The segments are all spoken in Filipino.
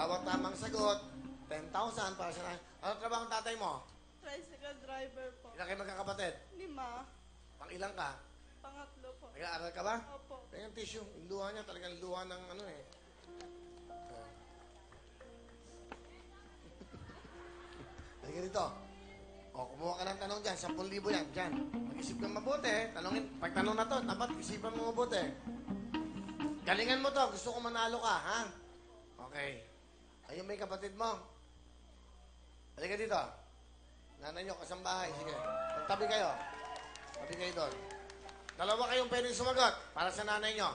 Bawat tamang sagot, 10,000 para sa nanay. Ano trabaho ang tatay mo? Tricycle driver po. Ilan kayo magkakapatid? 5. Pang ilang ka? Pangatlo po. Nag-aaral ka ba? Opo. Kaya yung tissue, yung luha niya, talagang luha ng ano eh. Halika dito. O, kumuha ka ng tanong dyan, 10,000 yan, dyan. Mag-isip kang mabuti, tanongin, pag tanong na to, dapat isipan mo mabuti. Galingan mo to, gusto ko manalo ka, ha? Okay. Ayun may kapatid mo. Halika dito. Nanay nyo, kasambahay, sige. Magtabi kayo. Tabi kayo doon. Dalawa kayong pwedeng sumagot para sa nanay nyo.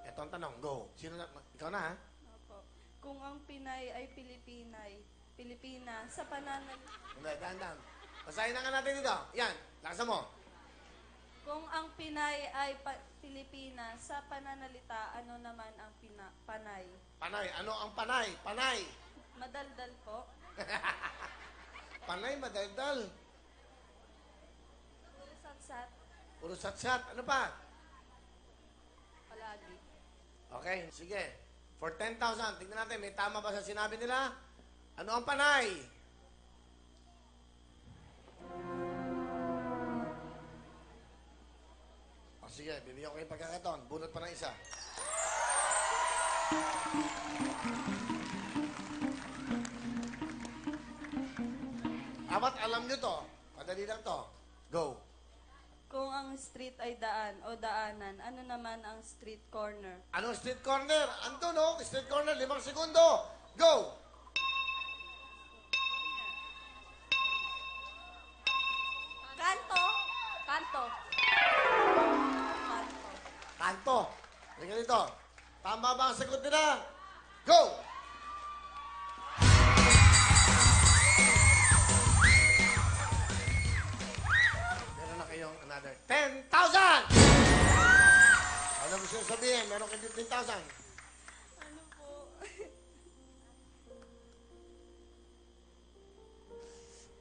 Ito ang tanong, go. Sino na? Ikaw na, ha? Opo. Kung ang Pinay ay Pilipina, sa pananalita... Hindi, dahan-dahan. Basahin na nga natin dito. Yan, lakasan mo. Kung ang Pinay ay Pilipina, sa pananalita, ano naman ang Panay? Panay. Ano ang panay? Panay. Madaldal po. Panay, madaldal. Satsat. Puro satsat. Ano pa? Palagi. Okay, sige. For 10,000, tignan natin, may tama ba sa sinabi nila? Ano ang panay? O sige, bibigyan ko kayong pagkakataon. Bunot pa ng isa. Apat, alam nyo to. Madali lang to. Go. Kung ang street ay daan o daanan, ano naman ang street corner? Anong street corner? Ando, no? Street corner, 5 segundo. Go! Kanto. Kanto. Kanto. Kanto. Halika dito. Tama ba ang sagot nila? Go! Meron na kayong another 10,000! Ano gusto nyo sabihin? Meron kayong 15,000. Ano po?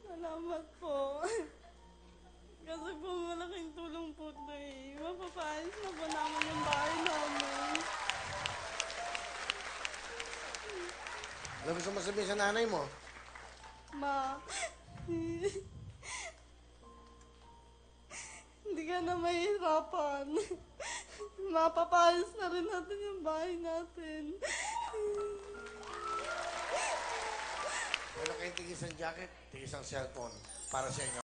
Salamat po. Kasi po malaking tulong po ito eh. Mapapaayos na po namin yung bahay namin. Ano gusto mo sabihin sa nanay mo? Ma, hindi ka na mahihirapan. Mapapaayos na rin natin yung bahay natin. Meron kayong tigis ng jacket, tigis ng cellphone para sa inyo.